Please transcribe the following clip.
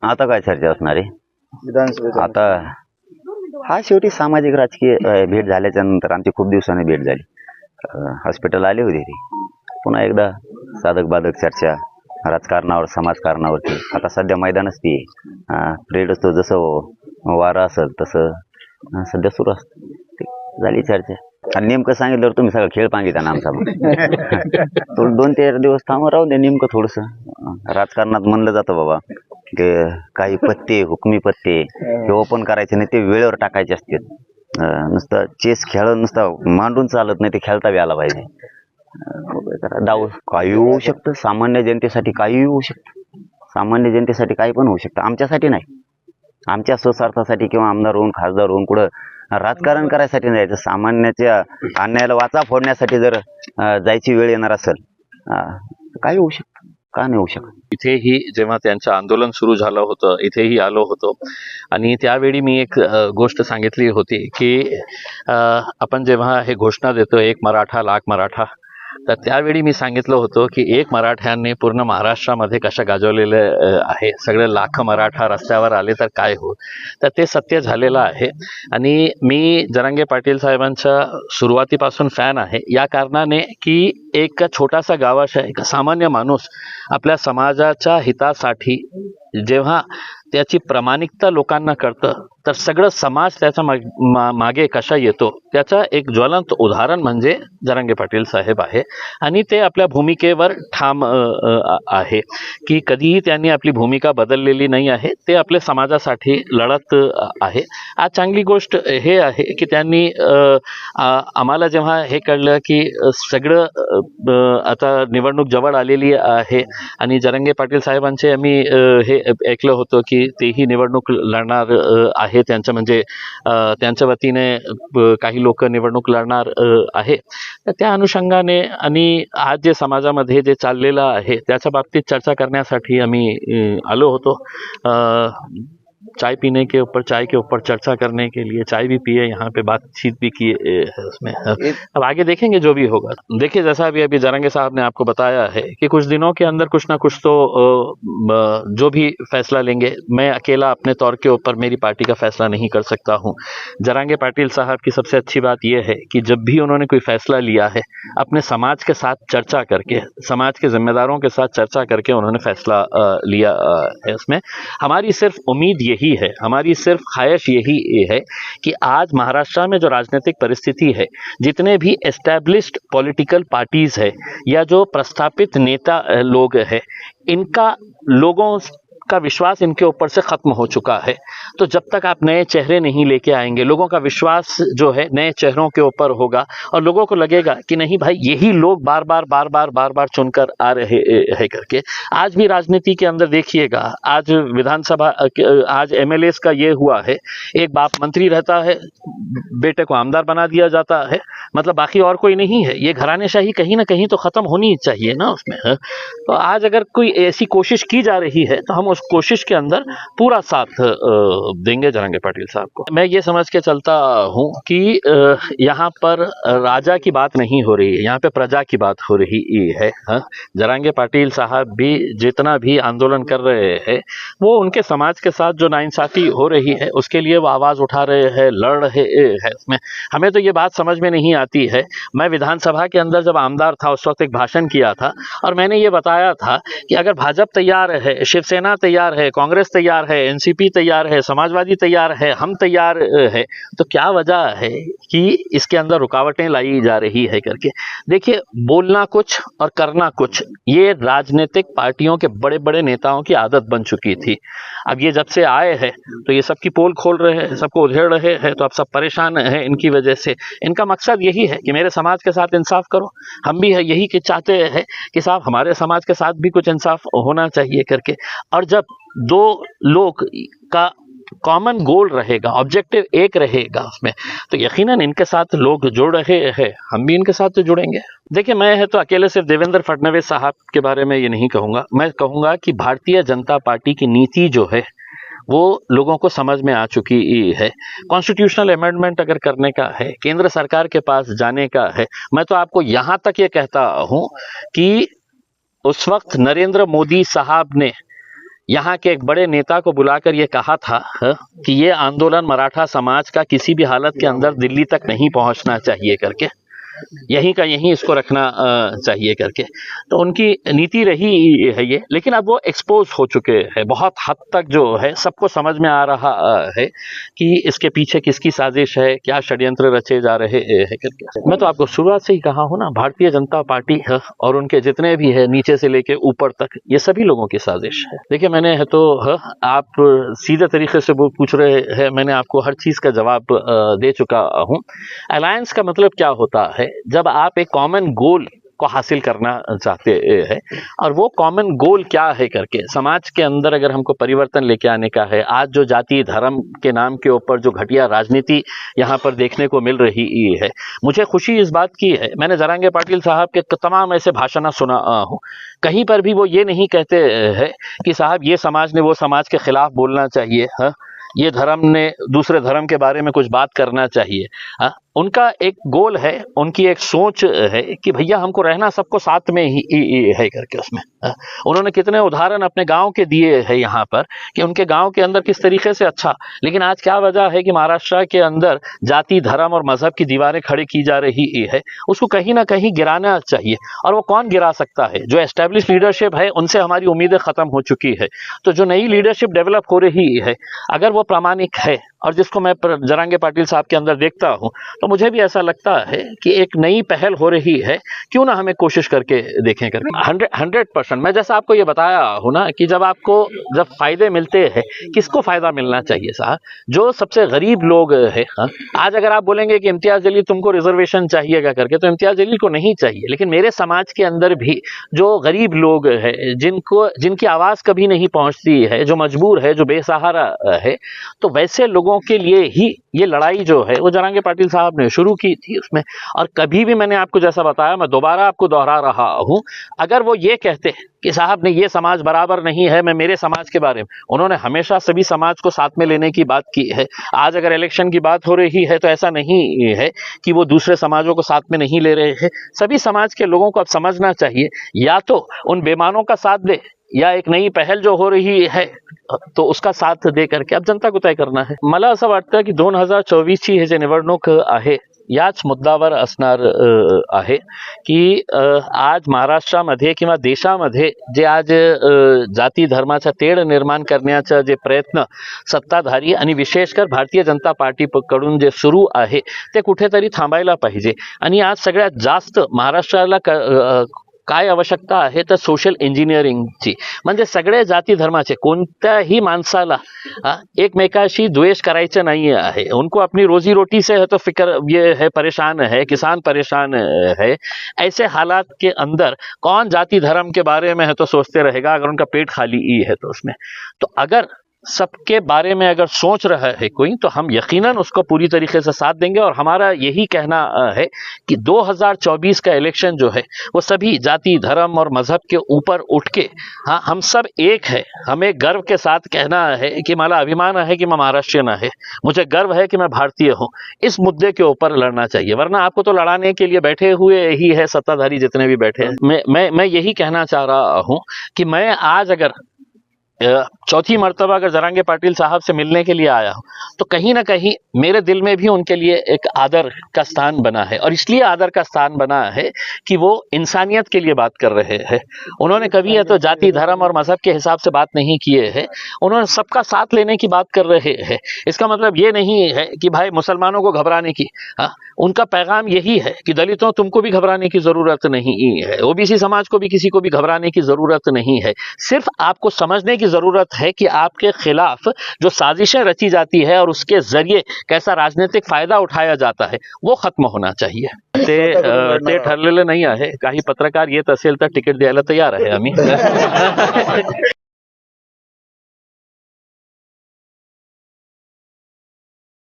आता काय चर्चा असणार आहे विधानसभेचा आता? हा शेवटी सामाजिक राजकीय भेट झाल्याच्या नंतर आमची खूप दिवसांनी भेट झाली. हॉस्पिटल आली होती ती. पुन्हा एकदा साधक बाधक चर्चा राजकारणावर समाजकारणावरती. आता सध्या मैदानच ती प्रेड असतो जसं वारा असेल तसं सध्या सुरू असतं. झाली चर्चा आणि नेमकं सांगितल्यावर तुम्ही सगळं खेळ पांगिता ना आमचा. थोडं 2-3 दिवस थांबून राहू दे. नेमकं थोडंसं राजकारणात म्हणलं जातं बाबा की काही पत्ते हुकमी पत्ते हे ओपन करायचे नाही, ते वेळेवर टाकायचे असतील. नुसतं चेस खेळ नुसतं मांडून चालत नाही, ते खेळता बी आला पाहिजे. डाव काही होऊ शकतं. सामान्य जनतेसाठी काही होऊ शकतं. सामान्य जनतेसाठी काही पण होऊ शकतं. आमच्यासाठी नाही. आमच्या स्वस्वार्थासाठी किंवा आमदार होऊन खासदार होऊन कुठं राजकारण करायसाठी नाही जायचं. सामान्याच्या अन्यायाला वाचा फोडण्यासाठी जर जायची वेळ येणार असेल काही होऊ शकतं. का नाही होऊ शकत? इथेही जेव्हा त्यांचं आंदोलन सुरू झालं होतं इथेही आलो होतो आणि त्यावेळी मी एक गोष्ट सांगितली होती की आपण जेव्हा हे घोषणा देतो एक मराठा लाख मराठा, तर त्यावेळी मी सांगितलं होतं की एक मराठ्यांनी पूर्ण महाराष्ट्रामध्ये कशा गाजवलेलं आहे. सगळे लाख मराठा रस्त्यावर आले तर काय हो. तर ते सत्य झालेलं आहे. आणि मी जरांगे पाटील साहेबांच्या सुरुवातीपासून फॅन आहे या कारणाने की एक छोटासा गावाचा एक सामान्य माणूस आपल्या समाजाच्या हितासाठी जेव्हा त्याची प्रामाणिकता लोकांना कळतं तर सगळं समाज त्याच्या मागे कशा येतो त्याचा एक ज्वलंत उदाहरण म्हणजे जरांगे पाटील साहेब आहे. आणि ते आपल्या भूमिकेवर ठाम आहे की कधीही त्यांनी आपली भूमिका बदललेली नाही आहे. ते आपल्या समाजासाठी लढत आहे. आज चांगली गोष्ट हे आहे की त्यांनी आम्हाला जेव्हा हे कळलं की सगळं आता निवडणूक जवळ आलेली आहे आणि जरांगे पाटील साहेबांचे आम्ही हे ऐकलं होतं की तेही निवडणूक लढणार आहे. त्यांचं म्हणजे त्यांच्या वतीने काही लोक निवडणूक लढणार आहे. तर त्या अनुषंगाने आणि आज जे समाजामध्ये जे चाललेलं आहे त्याच्या बाबतीत चर्चा करण्यासाठी आम्ही आलो होतो. चाय पीने के ऊपर चाय के ऊपर चर्चा करने के लिए चाय भी पिए, यहाँ पे बातचीत भी किए उसमें. अब आगे देखेंगे जो भी होगा. देखिए जैसा अभी जरांगे साहब ने आपको बताया है कि कुछ दिनों के अंदर कुछ ना कुछ तो जो भी फैसला लेंगे. मैं अकेला अपने तौर के ऊपर मेरी पार्टी का फैसला नहीं कर सकता हूँ. जरांगे पाटिल साहब की सबसे अच्छी बात यह है कि जब भी उन्होंने कोई फैसला लिया है अपने समाज के साथ चर्चा करके, समाज के जिम्मेदारों के साथ चर्चा करके उन्होंने फैसला लिया है. उसमें हमारी सिर्फ उम्मीद यही है, हमारी सिर्फ ख्वाहिश यही है कि आज महाराष्ट्र में जो राजनीतिक परिस्थिति है, जितने भी एस्टैब्लिश्ड पॉलिटिकल पार्टीज है या जो प्रस्थापित नेता लोग है, इनका लोगों का विश्वास इनके ऊपर से खत्म हो चुका है. तो जब तक आप नए चेहरे नहीं लेके आएंगे, लोगों का विश्वास जो है नए चेहरों के ऊपर होगा और लोगों को लगेगा कि नहीं भाई यही लोग बार बार चुनकर आ रहे हैं करके. आज भी राजनीति के अंदर देखिएगा, आज विधानसभा आज एमएलए का ये हुआ है, एक बाप मंत्री रहता है, बेटे को आमदार बना दिया जाता है, मतलब बाकी और कोई नहीं है. ये घरानेशाही कहीं ना कहीं तो खत्म होनी चाहिए ना उसमें. तो आज अगर कोई ऐसी कोशिश की जा रही है तो हम उस कोशिश के अंदर पूरा साथ देंगे जरांगे पाटिल साहब को. मैं ये समझ के चलता हूँ कि यहाँ पर राजा की बात नहीं हो रही है, यहाँ पे प्रजा की बात हो रही है. जरांगे पाटिल साहब भी जितना भी आंदोलन कर रहे हैं वो उनके समाज के साथ जो नाइंसाफी हो रही है उसके लिए वो आवाज उठा रहे हैं, लड़ रहे हैं. उसमें हमें तो ये बात समझ में नहीं आती है. मैं विधानसभा के अंदर जब आमदार था उस वक्त एक भाषण किया था और मैंने ये बताया था कि अगर भाजपा तैयार है, शिवसेना तैयार है, कांग्रेस तैयार है, एनसीपी तैयार है, समाजवादी तैयार है, हम तैयार है, तो क्या वजह है कि इसके अंदर रुकावटें लाई जा रही है करके. देखिए बोलना कुछ और करना कुछ ये राजनीतिक पार्टियों के बड़े बड़े नेताओं की आदत बन चुकी थी. अब ये जब से आए हैं तो ये सबकी पोल खोल रहे हैं, सबको उधेड़ रहे हैं, तो अब सब परेशान हैं इनकी वजह से. इनका मकसद यही है कि मेरे समाज के साथ इंसाफ करो. हम भी है यही कि चाहते हैं कि साहब हमारे समाज के साथ भी कुछ इंसाफ होना चाहिए करके. और जब दो लोग का कॉमन गोल रहेगा, ऑब्जेक्टिव एक रहेगा उसमें, तो यकीनन इनके साथ लोग जुड़ रहे हैं, हम भी इनके साथ जुड़ेंगे. देखिए मैं है तो अकेले सिर्फ देवेंद्र फडणवीस साहब के बारे में ये नहीं कहूँगा. मैं कहूँगा कि भारतीय जनता पार्टी की नीति जो है वो लोगों को समझ में आ चुकी है. कॉन्स्टिट्यूशनल अमेंडमेंट अगर करने का है, केंद्र सरकार के पास जाने का है, मैं तो आपको यहाँ तक ये कहता हूँ कि उस वक्त नरेंद्र मोदी साहब ने यहाँ के एक बड़े नेता को बुलाकर ये कहा था कि ये आंदोलन मराठा समाज का किसी भी हालत के अंदर दिल्ली तक नहीं पहुंचना चाहिए करके, यहीं का यहीं इसको रखना चाहिए करके। तो उनकी नीति रही है ये, लेकिन अब वो एक्सपोज हो चुके हैं बहुत हद तक, जो है सबको समझ में आ रहा है कि इसके पीछे किसकी साजिश है, क्या षड्यंत्र रचे जा रहे हैं करके। मैं तो आपको शुरुआत से ही कहा हूं ना, भारतीय जनता पार्टी है और उनके जितने भी है नीचे से लेके ऊपर तक, ये सभी लोगों की साजिश है। देखिए मैंने है तो आप सीधे तरीके से वो पूछ रहे हैं, मैंने आपको हर चीज का जवाब दे चुका हूं। अलायंस का मतलब क्या होता है? जब आप एक कॉमन गोल को हासिल करना चाहते हैं, और वो कॉमन गोल क्या है करके समाज के अंदर अगर हमको परिवर्तन लेके आने का है। आज जो जाति धर्म के नाम के ऊपर जो घटिया राजनीति यहाँ पर देखने को मिल रही है, मुझे खुशी इस बात की है, मैंने जरांगे पाटिल साहब के तमाम ऐसे भाषण सुना हूँ, कहीं पर भी वो ये नहीं कहते हैं कि साहब ये समाज ने वो समाज के खिलाफ बोलना चाहिए, ये धर्म ने दूसरे धर्म के बारे में कुछ बात करना चाहिए। उनका एक गोल है, उनकी एक सोच है कि भैया हमको रहना सबको साथ में ही है करके। उसमें उन्होंने कितने उदाहरण अपने गांव के दिए हैं यहाँ पर कि उनके गांव के अंदर किस तरीके से अच्छा, लेकिन आज क्या वजह है कि महाराष्ट्र के अंदर जाति धर्म और मजहब की दीवारें खड़ी की जा रही है, उसको कहीं ना कहीं गिराना चाहिए। और वो कौन गिरा सकता है? जो एस्टेब्लिश लीडरशिप है उनसे हमारी उम्मीदें खत्म हो चुकी है। तो जो नई लीडरशिप डेवलप हो रही है, अगर वो प्रामाणिक है, और जिसको मैं जरांगे पाटिल साहब के अंदर देखता हूं, तो मुझे भी ऐसा लगता है कि एक नई पहल हो रही है, क्यों ना हमें कोशिश करके देखें करके। 100% मैं जैसा आपको ये बताया हूं ना कि जब फायदे मिलते हैं, किसको फायदा मिलना चाहिए साहब? जो सबसे गरीब लोग हैं। आज अगर आप बोलेंगे कि इम्तियाज जलील तुमको रिजर्वेशन चाहिएगा करके, तो इम्तियाज जलील को नहीं चाहिए, लेकिन मेरे समाज के अंदर भी जो गरीब लोग हैं, जिनकी आवाज कभी नहीं पहुंचती है, जो मजबूर है, जो बेसहारा है, तो वैसे लोगों के लिए ही ये लड़ाई जो है वो जरांगे पाटिल साहब ने शुरू की थी उसमें। और कभी भी मैंने आपको जैसा बताया, मैं दोबारा आपको दोहरा रहा हूं, अगर वो ये कहते कि साहब ने ये समाज बराबर नहीं है, मैं मेरे समाज के बारे में, उन्होंने हमेशा सभी समाज को साथ में लेने की बात की है। आज अगर इलेक्शन की बात हो रही है तो ऐसा नहीं है कि वो दूसरे समाजों को साथ में नहीं ले रहे हैं। सभी समाज के लोगों को अब समझना चाहिए, या तो उन बेमानों का साथ दे, या एक नई पहल जो हो रही है तो उसका साथ दे करके अब जनता को तय करना है। मला असं वाटतं की 2024ची हे जे निवडणूक आहे, याच मुद्द्यावर असणार आहे की आज महाराष्ट्रामध्ये किंवा देशामध्ये जे आज जाती धर्माचा तेढ निर्माण करण्याचा जे प्रयत्न सत्ताधारी आणि विशेषकर भारतीय जनता पार्टीकडून जे सुरू आहे, ते कुठेतरी थांबायला पाहिजे। आणि आज सगळ्यात जास्त महाराष्ट्राला काय आवश्यकता आहे तर सोशल इंजिनिअरिंगची, म्हणजे सगळे जाती धर्माचे कोणत्याही माणसाला एकमेकाशी द्वेष करायचं नाही आहे। उनको अपनी रोजी रोटी से है तो फिक्र ये है, परेशान है, किसान परेशान है। ऐसे हालात के अंदर कौन जाति धर्म के बारे में है तो सोचते रहेगा, अगर उनका पेट खाली ही है तो उसमें। तो अगर सबके बारे में अगर सोच रहा है कोई, तो हम यकीनन उसको पूरी तरीके से साथ देंगे। और हमारा यही कहना है कि 2024 का इलेक्शन जो है वो सभी जाति धर्म और मजहब के ऊपर उठ के, हाँ हम सब एक है। हमें गर्व के साथ कहना है कि मला अभिमान है कि मैं महाराष्ट्रीयन है, मुझे गर्व है कि मैं भारतीय हूँ। इस मुद्दे के ऊपर लड़ना चाहिए, वरना आपको तो लड़ाने के लिए बैठे हुए ही है सत्ताधारी जितने भी बैठे हैं। मैं यही कहना चाह रहा हूँ कि मैं आज अगर चौथी मर्तबा अगर जरांगे पाटिल साहब से मिलने के लिए आया हूं, तो कहीं ना कहीं मेरे दिल में भी उनके लिए एक आदर का स्थान बना है। और इसलिए आदर का स्थान बना है कि वो इंसानियत के लिए बात कर रहे हैं। उन्होंने कभी है तो जाति धर्म और मजहब के हिसाब से बात नहीं किए हैं, उन्होंने सबका साथ लेने की बात कर रहे हैं। इसका मतलब ये नहीं है कि भाई मुसलमानों को घबराने की, उनका पैगाम यही है कि दलितों तुमको भी घबराने की जरूरत नहीं है, ओबीसी समाज को भी किसी को भी घबराने की जरूरत नहीं है। सिर्फ आपको समझने की जरूरत है कि आपके खिलाफ जो साजिशें रची जाती है और उसके जरिए कैसा राजनीतिक फायदा उठाया जाता है, वो खत्म होना चाहिए। ते ठरलेलं नाही आहे। काही पत्रकार येत असेल तर तिकीट द्यायला तयार आहे आम्ही।